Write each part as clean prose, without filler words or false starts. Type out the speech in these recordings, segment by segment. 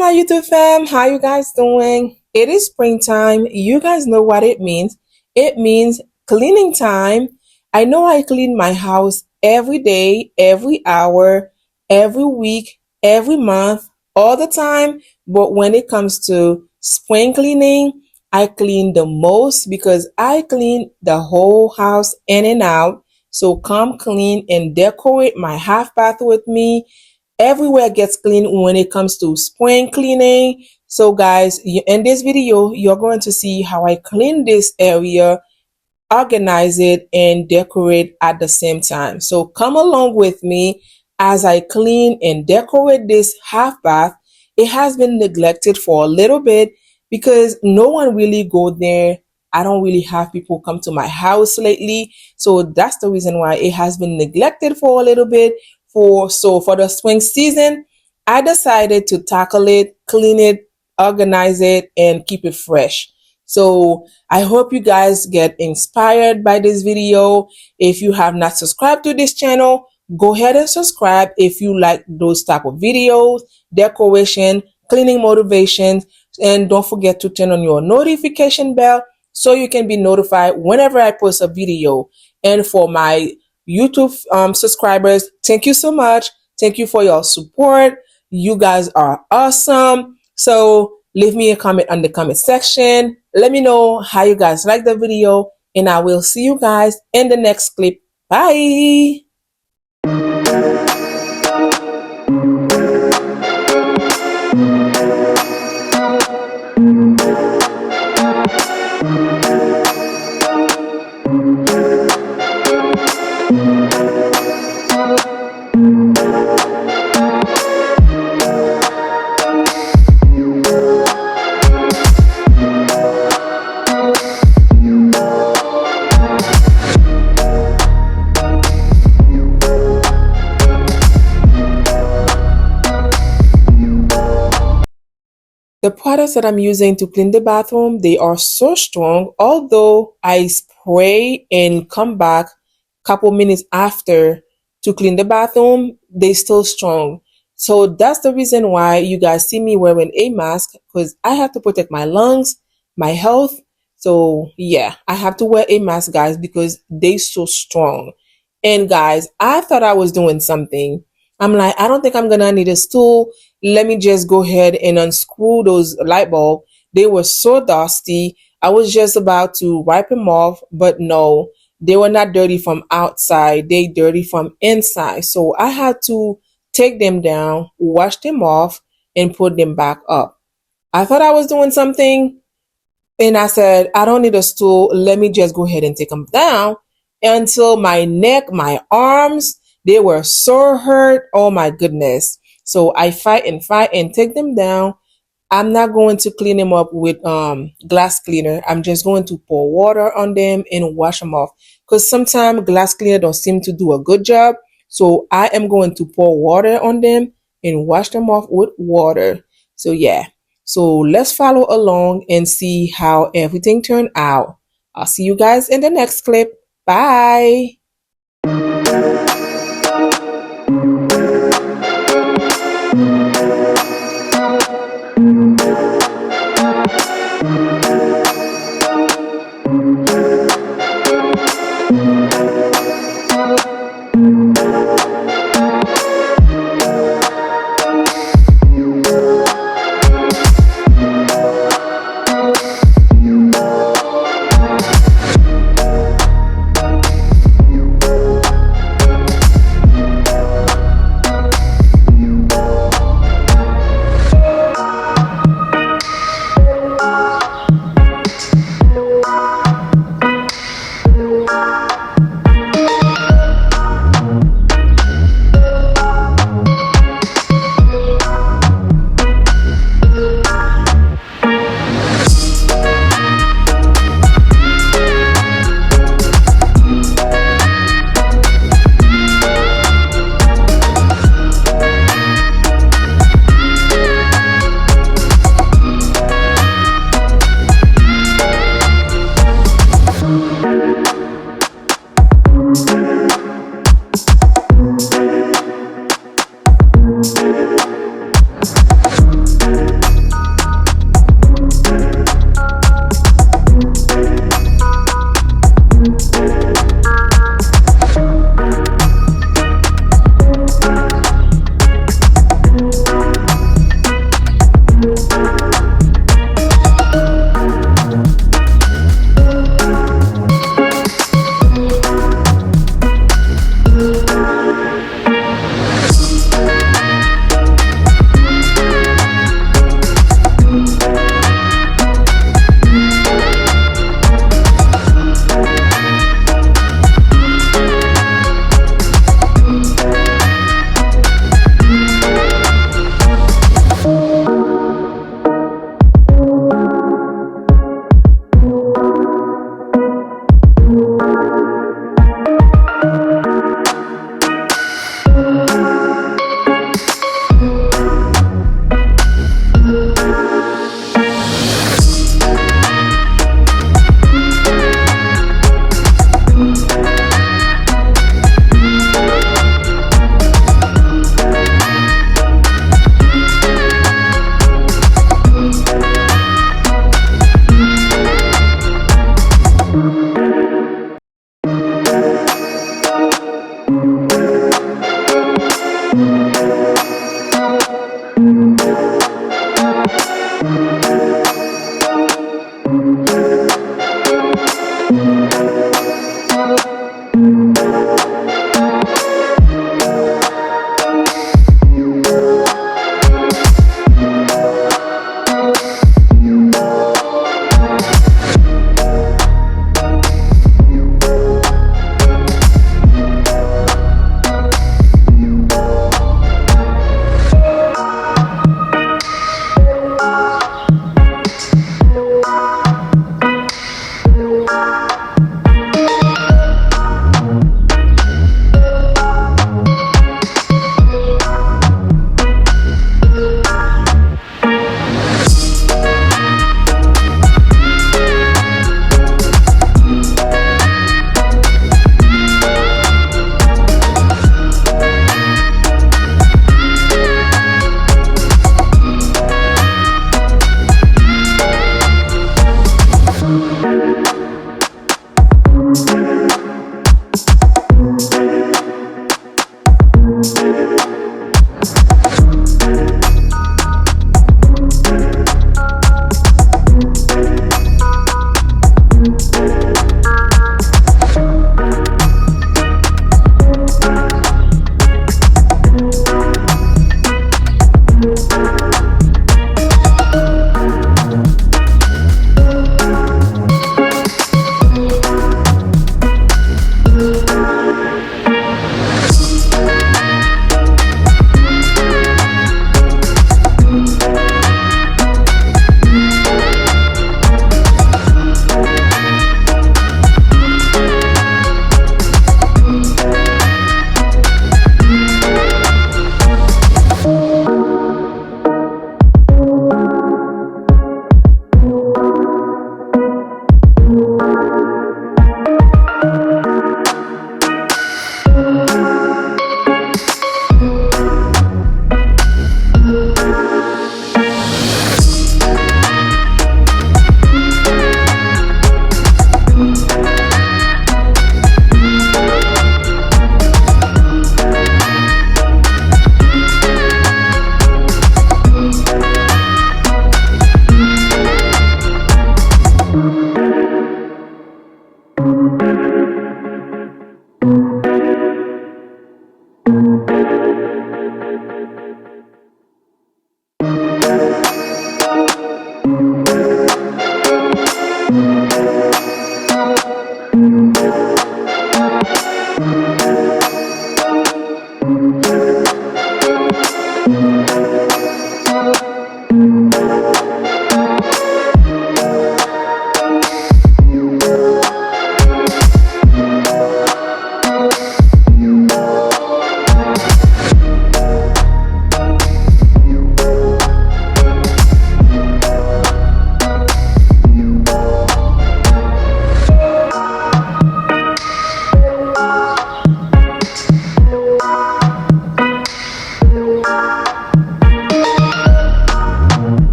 my YouTube fam, how you guys doing? It is springtime. You guys know what it means. It means cleaning time. I know I clean my house every day, every hour, every week, every month, all the time. But when it comes to spring cleaning, I clean the most because I clean the whole house in and out. So come clean and decorate my half bath with me. Everywhere gets clean when it comes to spring cleaning. So guys, in this video, you're going to see how I clean this area, organize it, and decorate at the same time. So come along with me as I clean and decorate this half bath. It has been neglected for a little bit because no one really go there. I don't really have people come to my house lately. So that's the reason why it has been neglected for a little bit. For the spring season, I decided to tackle it, clean it, organize it, and keep it fresh. So I hope you guys get inspired by this video. If you have not subscribed to this channel, go ahead and subscribe if you like those type of videos, decoration, cleaning motivations, and don't forget to turn on your notification bell so you can be notified whenever I post a video. And for my YouTube subscribers, thank you so much. Thank you for your support. You guys are awesome. So leave me a comment on the comment section. Let me know how you guys like the video, and I will see you guys in the next clip. Bye. The products that I'm using to clean the bathroom, they are so strong. Although I spray and come back a couple minutes after to clean the bathroom, they still strong. So that's the reason why you guys see me wearing a mask, because I have to protect my lungs, my health. So yeah, I have to wear a mask, guys, because they so strong. And guys, I thought I was doing something. I'm like, I don't think I'm gonna need a stool. Let me just go ahead and unscrew those light bulbs. They were so dusty. I was just about to wipe them off, but no, they were not dirty from outside. They dirty from inside. So I had to take them down, wash them off, and put them back up. I thought I was doing something, and I said, I don't need a stool. Let me just go ahead and take them down until my neck, my arms, they were so hurt. Oh my goodness. So I fight and take them down. I'm not going to clean them up with glass cleaner. I'm just going to pour water on them and wash them off. Because sometimes glass cleaner don't seem to do a good job. So I am going to pour water on them and wash them off with water. So yeah. So let's follow along and see how everything turned out. I'll see you guys in the next clip. Bye.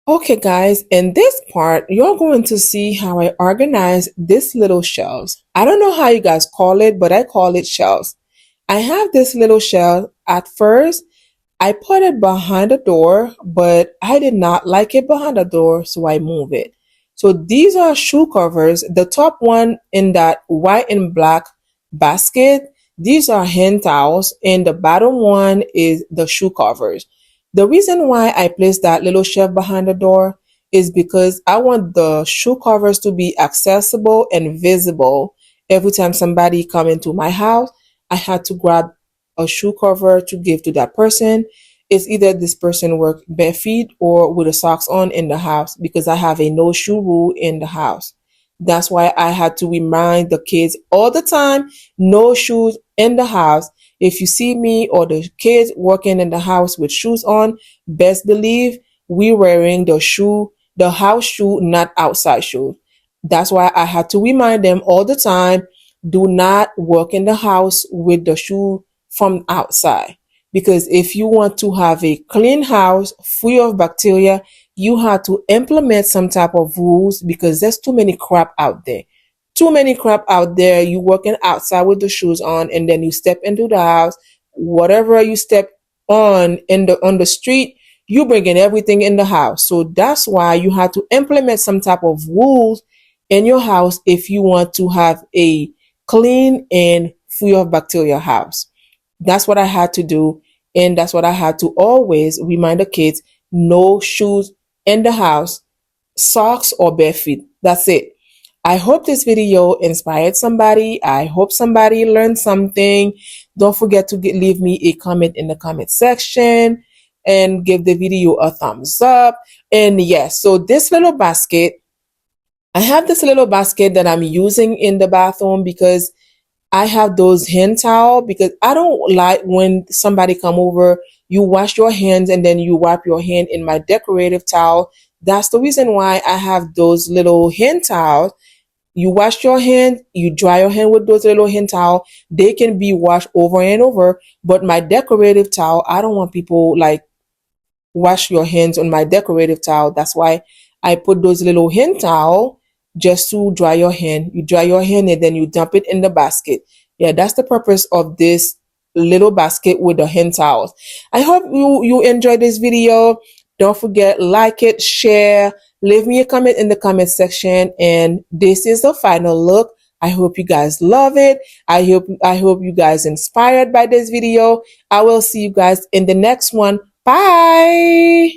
Okay, guys, in this part, you're going to see how I organize this little shelves. I don't know how you guys call it, but I call it shelves. I have this little shelf. At first, I put it behind the door, but I did not like it behind the door, so I move it. So these are shoe covers. The top one in that white and black basket, these are hand towels, and the bottom one is the shoe covers. The reason why I placed that little shelf behind the door is because I want the shoe covers to be accessible and visible. Every time somebody come into my house, I had to grab a shoe cover to give to that person. It's either this person work bare feet or with the socks on in the house because I have a no shoe rule in the house. That's why I had to remind the kids all the time, no shoes in the house. If you see me or the kids working in the house with shoes on, best believe we wearing the shoe, the house shoe, not outside shoe. That's why I had to remind them all the time, do not work in the house with the shoe from outside. Because if you want to have a clean house free of bacteria, you have to implement some type of rules because there's too many crap out there. Too many crap out there. You working outside with the shoes on and then you step into the house. Whatever you step on the street, you bringing everything in the house. So that's why you have to implement some type of rules in your house if you want to have a clean and free of bacteria house. That's what I had to do. And that's what I had to always remind the kids, no shoes in the house, socks or bare feet. That's it. I hope this video inspired somebody. I hope somebody learned something. Don't forget to leave me a comment in the comment section and give the video a thumbs up. And yes, so this little basket, I have this little basket that I'm using in the bathroom because I have those hand towel because I don't like when somebody come over, you wash your hands and then you wipe your hand in my decorative towel. That's the reason why I have those little hand towels. You wash your hand, you dry your hand with those little hand towel. They can be washed over and over, but my decorative towel, I don't want people like wash your hands on my decorative towel. That's why I put those little hand towel just to dry your hand. You dry your hand and then you dump it in the basket. Yeah, that's the purpose of this little basket with the hand towels. I hope you enjoyed this video. Don't forget, like it, share, leave me a comment in the comment section. And this is the final look. I hope you guys love it. I hope you guys inspired by this video. I will see you guys in the next one. Bye.